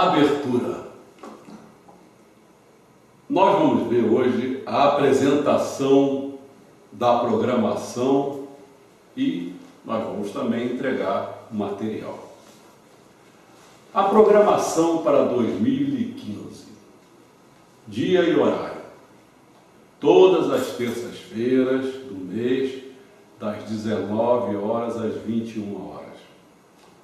Abertura. Nós vamos ver hoje a apresentação da programação e nós vamos também entregar o material. A programação para 2015. Dia e horário. Todas as terças-feiras do mês, das 19 horas às 21 horas.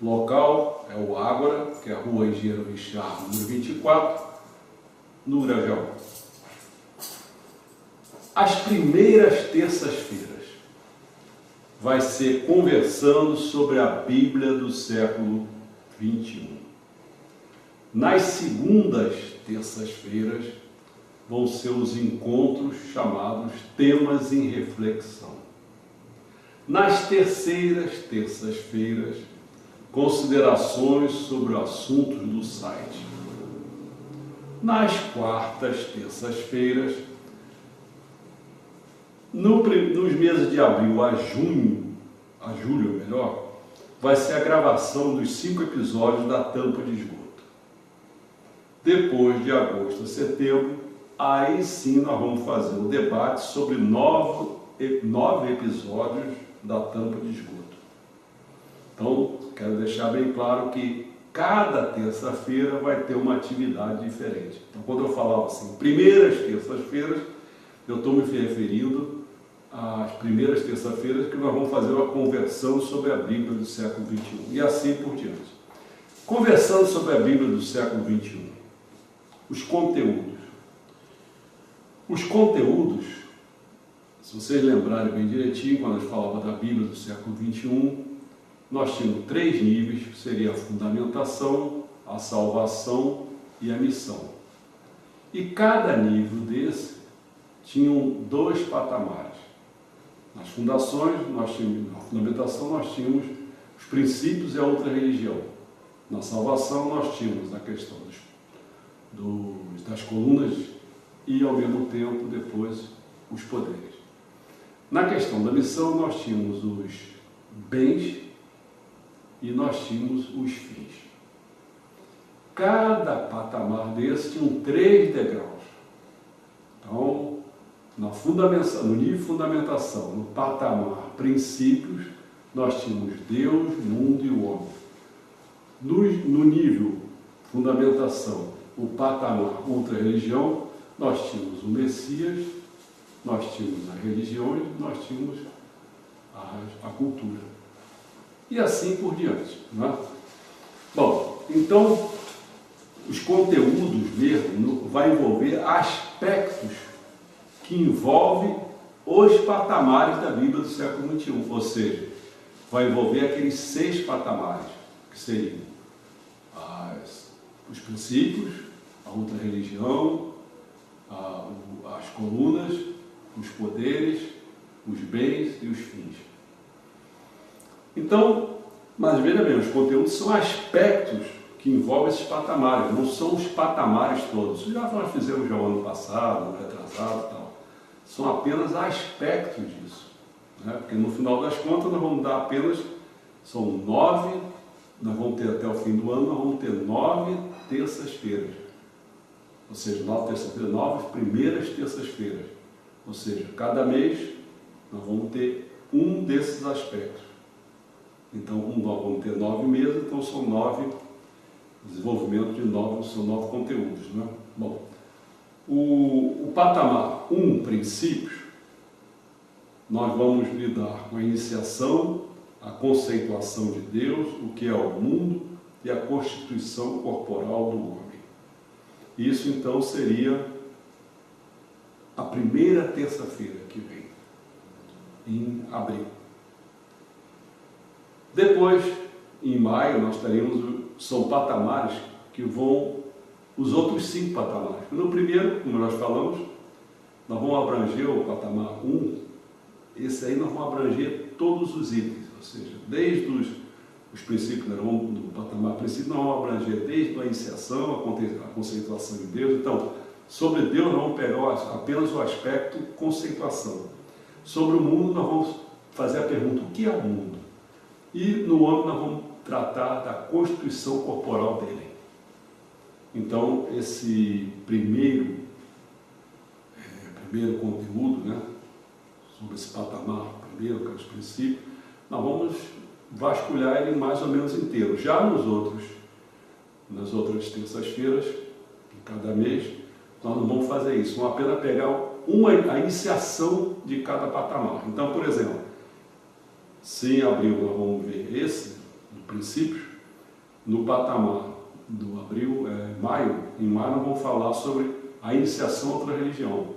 Local é o Ágora, que é a Rua Engenheiro Richard, número 24, no Grajaú. As primeiras terças-feiras vai ser conversando sobre a Bíblia do século 21. Nas segundas terças-feiras vão ser os encontros chamados Temas em Reflexão. Nas terceiras terças-feiras, considerações sobre assuntos do site. Nas quartas terças-feiras, nos meses de abril a julho, vai ser a gravação dos 5 episódios da Tampa de Esgoto. Depois de agosto a setembro, aí sim nós vamos fazer um debate sobre 9 episódios da Tampa de Esgoto. Então, quero deixar bem claro que cada terça-feira vai ter uma atividade diferente. Então, quando eu falava assim, primeiras terças-feiras, eu estou me referindo às primeiras terças-feiras que nós vamos fazer uma conversão sobre a Bíblia do século XXI. E assim por diante. Conversando sobre a Bíblia do século XXI. Os conteúdos. Os conteúdos, se vocês lembrarem bem direitinho, quando a gente falava da Bíblia do século XXI, nós tínhamos 3 níveis, que seria a fundamentação, a salvação e a missão. E cada nível desse tinham 2 patamares. Nas fundações, na fundamentação, nós tínhamos os princípios e a outra religião. Na salvação, nós tínhamos a questão das colunas e, ao mesmo tempo, depois, os poderes. Na questão da missão, nós tínhamos os bens e nós tínhamos os fins. Cada patamar desse tinha 3 degraus. Então, no nível de fundamentação, no patamar princípios, nós tínhamos Deus, mundo e o homem. No nível fundamentação, o patamar outra religião, nós tínhamos o Messias, nós tínhamos as religiões, nós tínhamos a cultura. E assim por diante. Não é? Bom, então, os conteúdos mesmo vai envolver aspectos que envolvem os patamares da Bíblia do século XXI. Ou seja, vai envolver aqueles 6 patamares, que seriam os princípios, a outra religião, as colunas, os poderes, os bens e os fins. Então, mas veja bem, os conteúdos são aspectos que envolvem esses patamares, não são os patamares todos. Isso já nós fizemos já o ano passado, ano retrasado e tal. São apenas aspectos disso. Né? Porque no final das contas nós vamos dar apenas, são 9, nós vamos ter até o fim do ano, nós vamos ter 9 terças-feiras. Ou seja, 9 terças-feiras, 9 primeiras terças-feiras. Ou seja, cada mês nós vamos ter um desses aspectos. Então, nós vamos ter 9 meses, então são 9 desenvolvimentos de 9, são 9 conteúdos. Né? Bom, o patamar 1, princípios, nós vamos lidar com a iniciação, a conceituação de Deus, o que é o mundo e a constituição corporal do homem. Isso, então, seria a primeira terça-feira que vem, em abril. Depois, em maio, nós teremos, são patamares que vão, os outros 5 patamares. No primeiro, como nós falamos, nós vamos abranger o patamar 1, esse aí nós vamos abranger todos os itens, ou seja, desde os princípios, do patamar princípio, nós vamos abranger desde a iniciação, a conceituação de Deus. Então, sobre Deus nós vamos pegar apenas o aspecto conceituação. Sobre o mundo nós vamos fazer a pergunta, o que é o mundo? E no homem nós vamos tratar da constituição corporal dele. Então, esse primeiro conteúdo, né, sobre esse patamar, primeiro, que é os princípios, nós vamos vasculhar ele mais ou menos inteiro. Já nas outras terças-feiras, de cada mês, nós não vamos fazer isso, vamos apenas pegar a iniciação de cada patamar. Então, por exemplo, se em abril nós vamos ver esse, do princípio, no patamar do abril, em maio nós vamos falar sobre a iniciação a outra religião.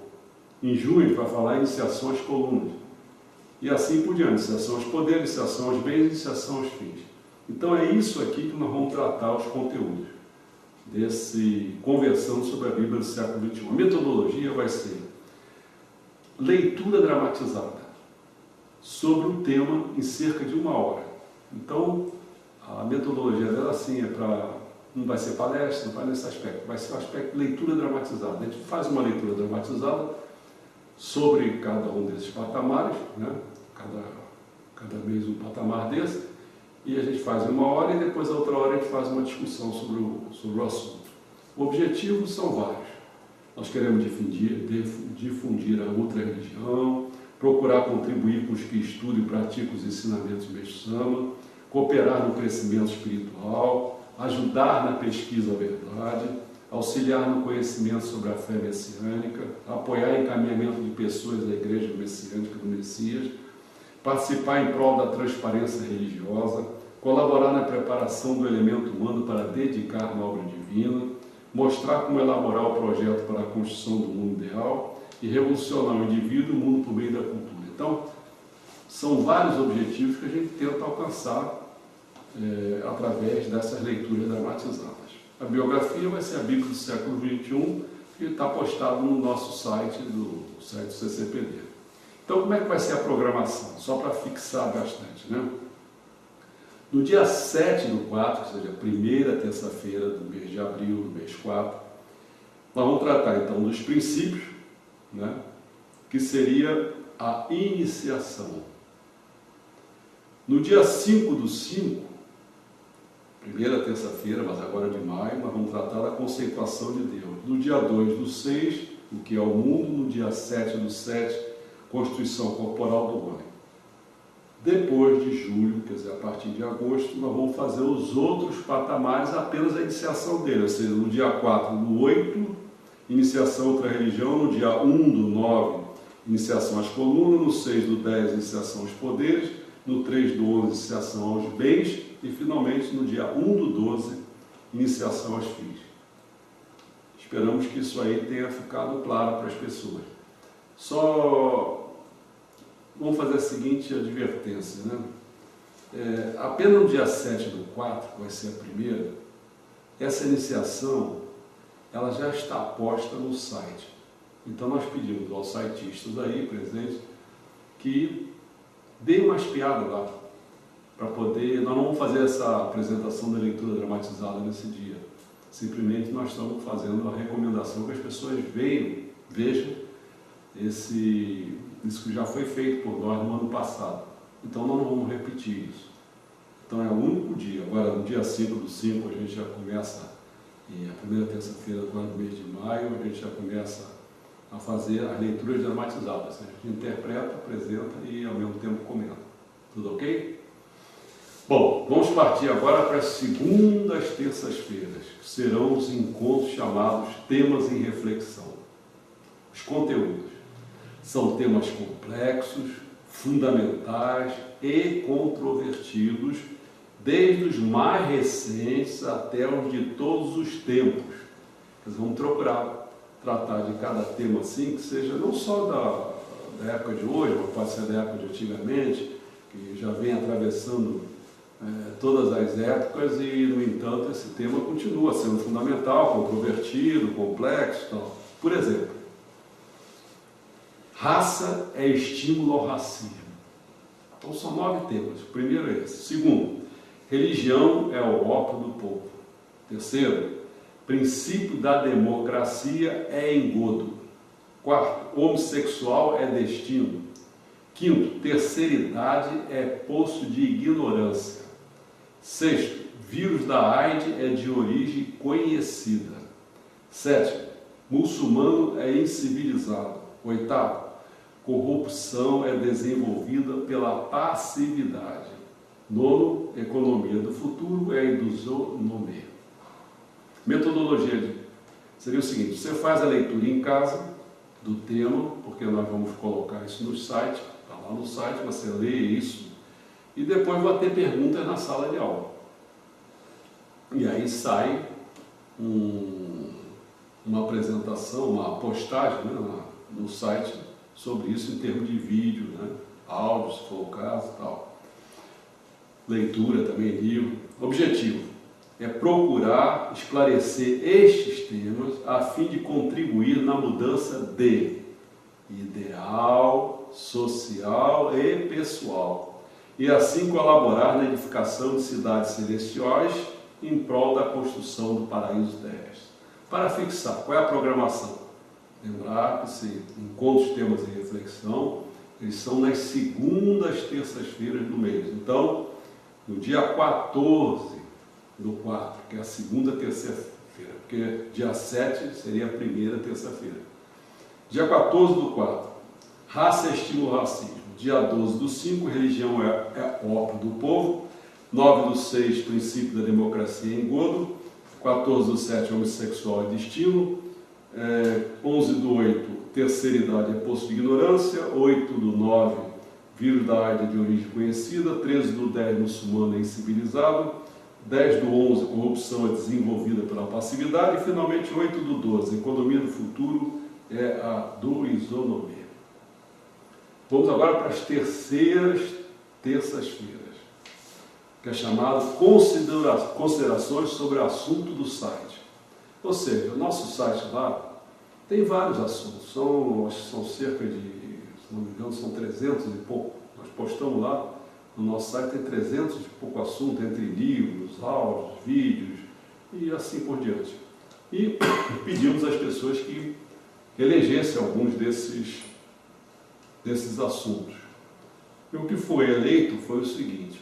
Em junho a gente vai falar a iniciação às colunas. E assim por diante, iniciação aos poderes, iniciação aos bens, iniciação aos fins. Então é isso aqui que nós vamos tratar os conteúdos desse Conversando sobre a Bíblia do século XXI. A metodologia vai ser leitura dramatizada sobre um tema em cerca de 1 hora. Então, a metodologia dela assim não vai ser palestra, não vai nesse aspecto, vai ser o aspecto de leitura dramatizada. A gente faz uma leitura dramatizada sobre cada um desses patamares, né? Cada mês um patamar desse, e a gente faz em 1 hora e depois a outra hora a gente faz uma discussão sobre o assunto. Objetivos são vários. Nós queremos difundir a outra religião, procurar contribuir com os que estudam e praticam os ensinamentos do Mestre Sama, cooperar no crescimento espiritual, ajudar na pesquisa da verdade, auxiliar no conhecimento sobre a fé messiânica, apoiar o encaminhamento de pessoas da Igreja Messiânica do Messias, participar em prol da transparência religiosa, colaborar na preparação do elemento humano para dedicar na obra divina, mostrar como elaborar o projeto para a construção do mundo ideal e revolucionar o indivíduo e o mundo por meio da cultura. Então, são vários objetivos que a gente tenta alcançar através dessas leituras dramatizadas. A biografia vai ser a Bíblia do século XXI, que está postado no nosso site, do CCPD. Então, como é que vai ser a programação? Só para fixar bastante, né? No dia 7/4, ou seja, a primeira terça-feira do mês de abril, do mês 4, nós vamos tratar então dos princípios, né? Que seria a iniciação. No dia 5/5, primeira terça-feira, mas agora de maio, nós vamos tratar da conceituação de Deus. No dia 2/6, o que é o mundo. No dia 7/7, constituição corporal do homem. Depois de julho, quer dizer, a partir de agosto, nós vamos fazer os outros patamares, apenas a iniciação dele, ou seja, no dia 4/8, iniciação outra religião, no dia 1/9, iniciação às colunas, no 6/10, iniciação aos poderes, no 3/11, iniciação aos bens, e finalmente no dia 1/12, iniciação aos fins. Esperamos que isso aí tenha ficado claro para as pessoas. Só vamos fazer a seguinte advertência, né? Apenas no dia 7/4, que vai ser a primeira, essa iniciação ela já está posta no site. Então nós pedimos aos saitistas aí presentes que deem uma espiada lá, para poder. Nós não vamos fazer essa apresentação da leitura dramatizada nesse dia. Simplesmente nós estamos fazendo a recomendação que as pessoas vejam isso que já foi feito por nós no ano passado. Então nós não vamos repetir isso. Então é o único dia. Agora no dia 5/5 a gente já começa, e a primeira terça-feira do mês de maio, a gente já começa a fazer as leituras dramatizadas. A gente interpreta, apresenta e ao mesmo tempo comenta. Tudo ok? Bom, vamos partir agora para as segundas terças-feiras, que serão os encontros chamados Temas em Reflexão. Os conteúdos são temas complexos, fundamentais e controvertidos, desde os mais recentes até os de todos os tempos. Nós vamos procurar tratar de cada tema assim, que seja não só da época de hoje, mas pode ser da época de antigamente, que já vem atravessando todas as épocas e, no entanto, esse tema continua sendo fundamental, controvertido, complexo e tal. Por exemplo, raça é estímulo ao racismo. Então são 9 temas. O primeiro é esse. Segundo, religião é o ópio do povo. Terceiro, princípio da democracia é engodo. Quarto, homossexual é destino. Quinto, terceira idade é poço de ignorância. Sexto, vírus da AIDS é de origem conhecida. Sétimo, muçulmano é incivilizado. Oitavo, corrupção é desenvolvida pela passividade. Nono, economia do futuro é a isonomia. Metodologia seria o seguinte: você faz a leitura em casa do tema, porque nós vamos colocar isso no site, está lá no site, você lê isso, e depois vai ter perguntas na sala de aula. E aí sai uma apresentação, uma postagem, né, no site sobre isso em termos de vídeo, né, áudio, se for o caso e tal. Leitura também, livro. Objetivo é procurar esclarecer estes temas a fim de contribuir na mudança de ideal, social e pessoal, e assim colaborar na edificação de cidades celestiais em prol da construção do paraíso terrestre. Para fixar, qual é a programação? Lembrar que esse encontros, temas e reflexão, eles são nas segundas terças-feiras do mês. Então, no dia 14 do 4, que é a segunda terça-feira, porque dia 7 seria a primeira terça-feira. Dia 14 do 4, raça estímulo racismo. Dia 12 do 5, religião é ópio do povo. 9 do 6, princípio da democracia em engodo. 14 do 7, homossexual e destino. 11 do 8, terceira idade é poço de ignorância. 8 do 9, vírus da AIDS de origem conhecida. 13 do 10, muçulmano é incivilizado. 10 do 11, corrupção é desenvolvida pela passividade. E finalmente 8 do 12, economia do futuro é a do isonomia. Vamos agora para as terceiras terças-feiras, que é chamado considerações sobre o assunto do site. Ou seja, o nosso site lá tem vários assuntos, são cerca de, se não me engano, são 300 e pouco. Nós postamos lá, no nosso site tem 300 e pouco assuntos, entre livros, áudios, vídeos e assim por diante. E pedimos às pessoas que elegessem alguns desses assuntos. E o que foi eleito foi o seguinte: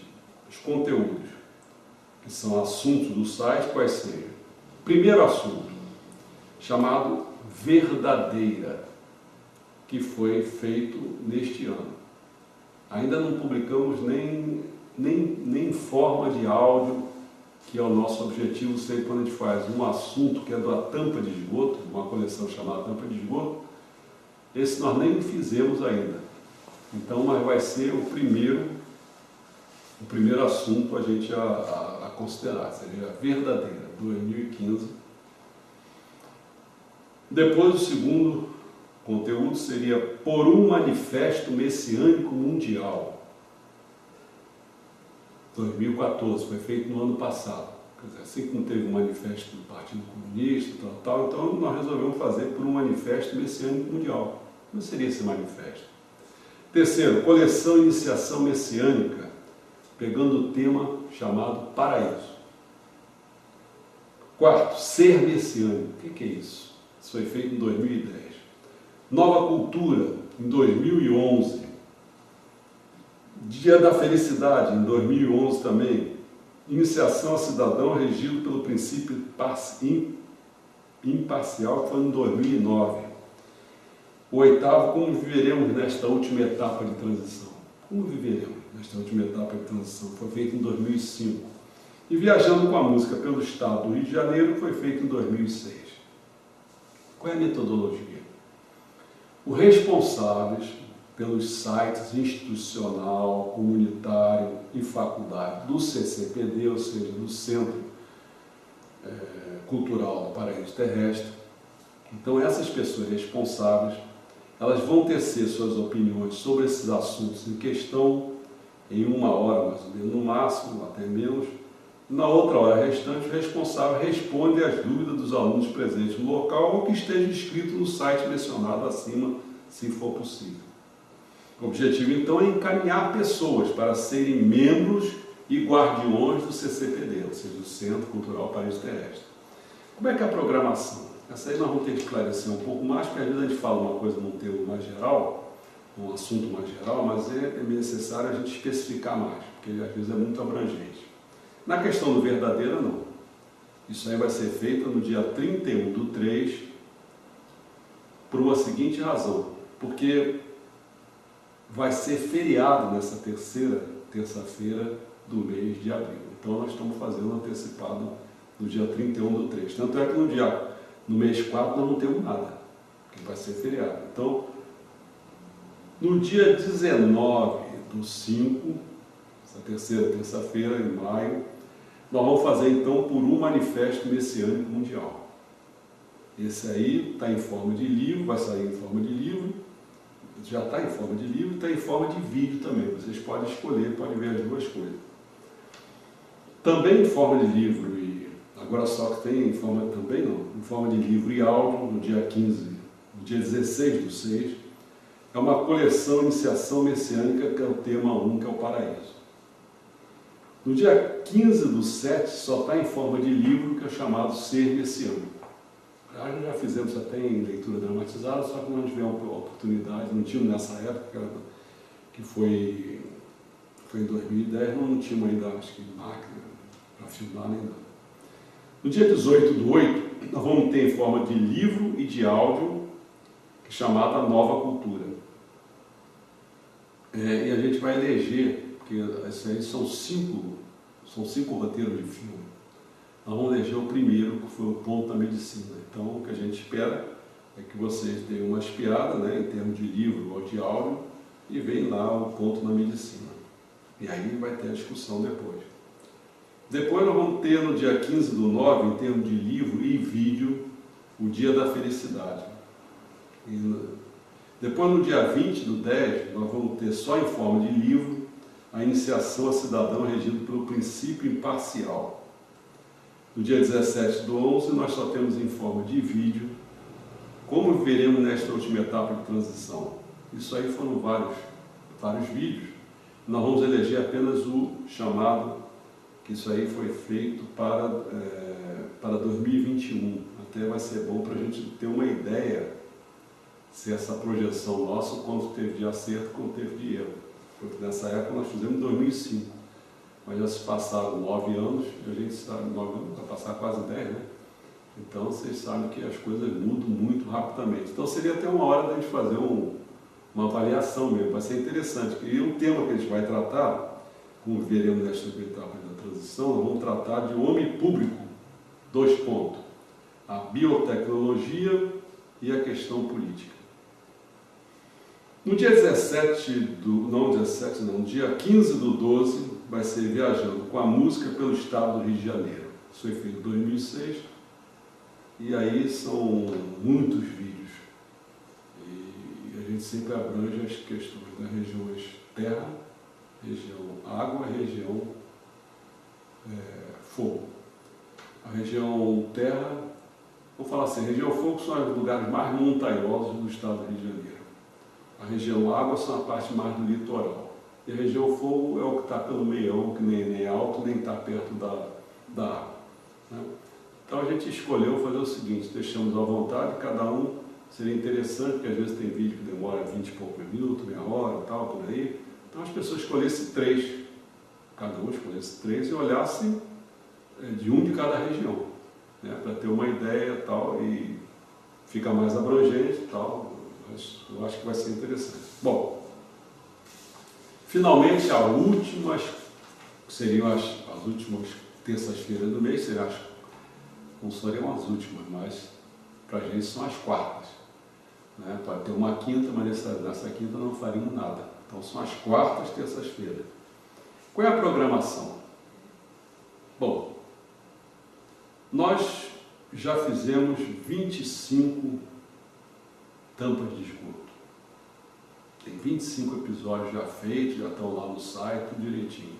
os conteúdos, que são assuntos do site, quais sejam. Primeiro assunto, chamado Verdadeira, que foi feito neste ano. Ainda não publicamos nem forma de áudio, que é o nosso objetivo sempre quando a gente faz um assunto que é da tampa de esgoto, uma coleção chamada Tampa de Esgoto. Esse nós nem fizemos ainda. Então, mas vai ser o primeiro assunto a gente a considerar, seria a Verdadeira, 2015. Depois, o segundo conteúdo seria Por um Manifesto Messiânico Mundial, 2014, foi feito no ano passado. Quer dizer, assim como teve um manifesto do Partido Comunista, então nós resolvemos fazer por um Manifesto Messiânico Mundial. Como seria esse manifesto? Terceiro, coleção Iniciação Messiânica, pegando o tema chamado Paraíso. Quarto, Ser Messiânico. O que é isso? Isso foi feito em 2010. Nova Cultura, em 2011. Dia da Felicidade, em 2011 também. Iniciação a Cidadão regido pelo princípio imparcial, que foi em 2009. O oitavo, Como Viveremos nesta Última Etapa de Transição. Como viveremos nesta última etapa de transição? Foi feito em 2005. E Viajando com a Música pelo Estado do Rio de Janeiro foi feito em 2006. Qual é a metodologia? Os responsáveis pelos sites institucional, comunitário e faculdade do CCPD, ou seja, do Centro Cultural do Paraíso Terrestre. Então, essas pessoas responsáveis, elas vão tecer suas opiniões sobre esses assuntos em questão em 1 hora, mais ou menos, no máximo, até menos. Na outra hora restante, o responsável responde às dúvidas dos alunos presentes no local ou que esteja inscrito no site mencionado acima, se for possível. O objetivo, então, é encaminhar pessoas para serem membros e guardiões do CCPD, ou seja, do Centro Cultural Paraíso Terrestre. Como é que é a programação? Essa aí nós vamos ter que esclarecer um pouco mais, porque às vezes a gente fala uma coisa num termo mais geral, um assunto mais geral, mas é necessário a gente especificar mais, porque às vezes é muito abrangente. Na questão do Verdadeira, não. Isso aí vai ser feito no dia 31/3, por uma seguinte razão, porque vai ser feriado nessa terça-feira do mês de abril. Então nós estamos fazendo antecipado no dia 31/3. Tanto é que no mês 4 nós não temos nada, porque vai ser feriado. Então, no dia 19/5, essa terceira terça-feira, em maio, nós vamos fazer então por um manifesto messiânico mundial. Esse aí está em forma de livro, vai sair em forma de livro, já está em forma de livro, está em forma de vídeo também. Vocês podem escolher, podem ver as duas coisas. Também em forma de livro, e agora só que tem em forma também não, em forma de livro e áudio, no dia 15, no dia 16/6, é uma coleção Iniciação Messiânica, que é o tema 1, que é o paraíso. No dia 15/7 só está em forma de livro, que é chamado Ser Messiânico. Já fizemos até em leitura dramatizada, só que não tivemos oportunidade, não tínhamos nessa época, que foi em 2010, não tínhamos ainda, acho que, máquina para filmar nem nada. No dia 18/8, nós vamos ter em forma de livro e de áudio, que é chamada Nova Cultura. E a gente vai eleger, porque isso aí são cinco roteiros de filme. Nós vamos eleger o primeiro, que foi o ponto da medicina. Então, o que a gente espera é que vocês deem uma espiada, né, em termos de livro ou de áudio, e veem lá o ponto da medicina. E aí vai ter a discussão depois. Depois nós vamos ter no dia 15/9, em termos de livro e vídeo, o Dia da Felicidade. Depois no dia 20/10, nós vamos ter só em forma de livro a Iniciação a Cidadão regido pelo princípio imparcial. No dia 17/11, nós só temos em forma de vídeo como viveremos nesta última etapa de transição. Isso aí foram vários vídeos. Nós vamos eleger apenas o chamado, que isso aí foi feito para 2021. Até vai ser bom para a gente ter uma ideia se essa projeção nossa, quanto teve de acerto, quanto teve de erro. Porque nessa época nós fizemos em 2005. Mas já se passaram 9 anos, e a gente sabe, 9 anos, vai passar quase 10, né? Então vocês sabem que as coisas mudam muito rapidamente. Então seria até uma hora da gente fazer uma avaliação mesmo, vai ser interessante. E o tema que a gente vai tratar, como veremos nesta etapa da transição, nós vamos tratar de homem público, 2 pontos, a biotecnologia e a questão política. No dia 15/12, vai ser Viajando com a Música pelo Estado do Rio de Janeiro. Isso foi feito em 2006, e aí são muitos vídeos. E a gente sempre abrange as questões das regiões terra, região água, região fogo. A região terra, vou falar assim, a região fogo são os lugares mais montanhosos do estado do Rio de Janeiro. A região água são a parte mais do litoral. E a região fogo é o que está pelo meião, que nem é alto, nem está perto da água. Né? Então a gente escolheu fazer o seguinte, deixamos à vontade, cada um seria interessante, porque às vezes tem vídeo que demora 20 e poucos minutos, meia hora, tal, por aí. Então as pessoas escolhessem 3, cada um escolhesse 3 e olhassem de um de cada região, né? Para ter uma ideia tal, e fica mais abrangente tal. Eu acho que vai ser interessante. Bom, finalmente, seriam as últimas terças-feiras do mês, não seriam as últimas, mas para a gente são as quartas. Né? Pode ter uma quinta, mas nessa quinta não faríamos nada. Então são as quartas terças-feiras. Qual é a programação? Bom, nós já fizemos 25 tampas de esgoto. Tem 25 episódios já feitos, já estão lá no site, tudo direitinho.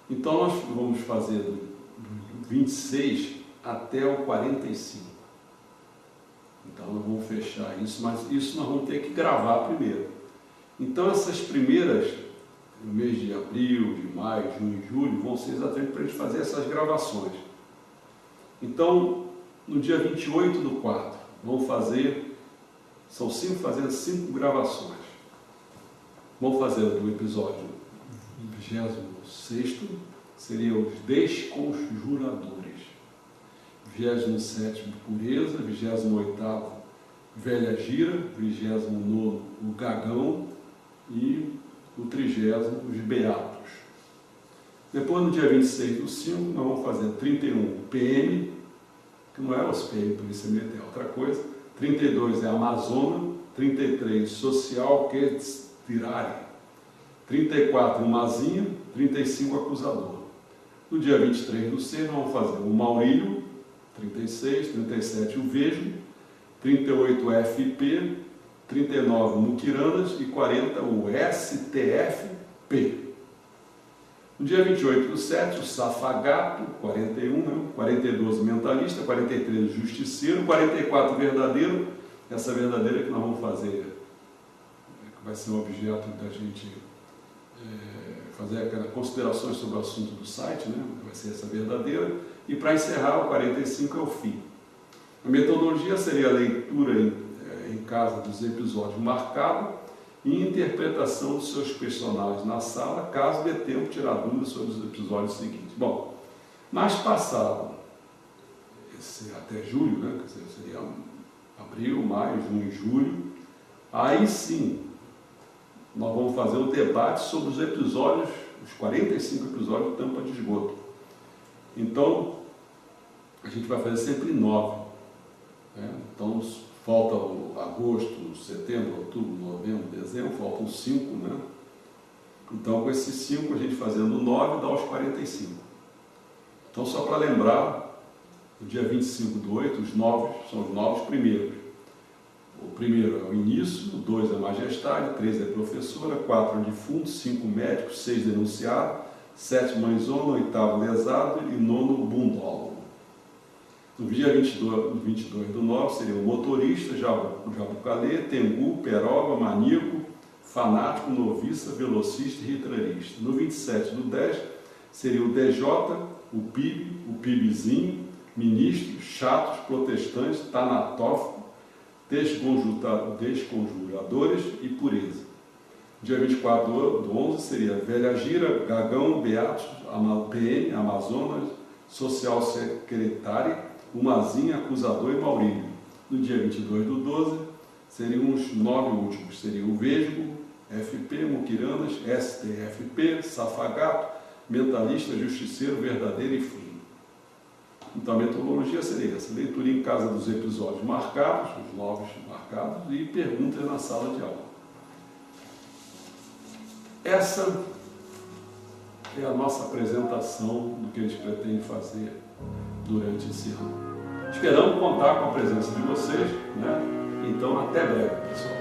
Então nós vamos fazer do 26 até o 45. Então nós vamos fechar isso, mas isso nós vamos ter que gravar primeiro. Então essas primeiras, no mês de abril, de maio, junho e julho, vão ser exatamente para a gente fazer essas gravações. Então, no dia 28/4, vamos fazer, fazendo 5 gravações. Vamos fazer do episódio 26º, seria os Desconjuradores. 27º, pureza, 28º, velha gira, 29º, o gagão e o 30º, os beatos. Depois, no dia 26/5, nós vamos fazer 31, PM, que não é os PM, Polícia Militar, é outra coisa. 32 é Amazônia, 33, Social, que é Tirare. 34, Mazinha, 35, Acusador. No dia 23/6, nós vamos fazer o Maurílio, 36, 37, o Vesgo, 38, FP, 39, Muquirandas e 40, o STFP. No dia 28/7, o Safagato, 41, 42, Mentalista, 43, Justiceiro, 44, Verdadeiro. Essa verdadeira que nós vamos fazer, que vai ser um objeto da gente fazer aquelas considerações sobre o assunto do site, né? Vai ser essa verdadeira. E para encerrar, o 45 é o fim. A metodologia seria a leitura em casa dos episódios marcados e interpretação dos seus personagens na sala, caso dê tempo de tirar dúvidas sobre os episódios seguintes. Bom, mas passado até julho, né? Quer dizer, seria abril, maio, junho e julho, aí sim nós vamos fazer um debate sobre os episódios, os 45 episódios de Tampa de Esgoto. Então, a gente vai fazer sempre 9. Né? Então, falta o agosto, setembro, outubro, novembro, dezembro, faltam 5, né? Então, com esses 5, a gente fazendo 9 dá os 45. Então, só para lembrar, no dia 25/8, os 9 são os 9 primeiros. O primeiro é o início, o 2 é majestade, 3 é professora, 4 é defunto, 5 médico, 6 denunciado, 7 mãezona, 8º lesado e 9º bundólogo. No dia 22/9 seria o motorista, jabucalê, tengu, peroba, maníaco, fanático, noviça, velocista e retrarista. No 27/10 seria o DJ, o PIB, o PIBzinho, ministro, chatos, protestantes, tanatófico, desconjuradores e pureza. Dia 24/11 seria velha gira, gagão, beatos, PM, Amazonas, social secretária, Umazinha, acusador e Maurílio. No dia 22/12 seriam os 9 últimos, seria o Vesgo, FP, Muquirandas, STFP, Safagato, Mentalista, Justiceiro, Verdadeiro e Fim. Então a metodologia seria essa: leitura em casa dos episódios marcados, os 9 marcados, e perguntas na sala de aula. Essa é a nossa apresentação do que a gente pretende fazer durante esse ano. Esperamos contar com a presença de vocês, né? Então, até breve, pessoal.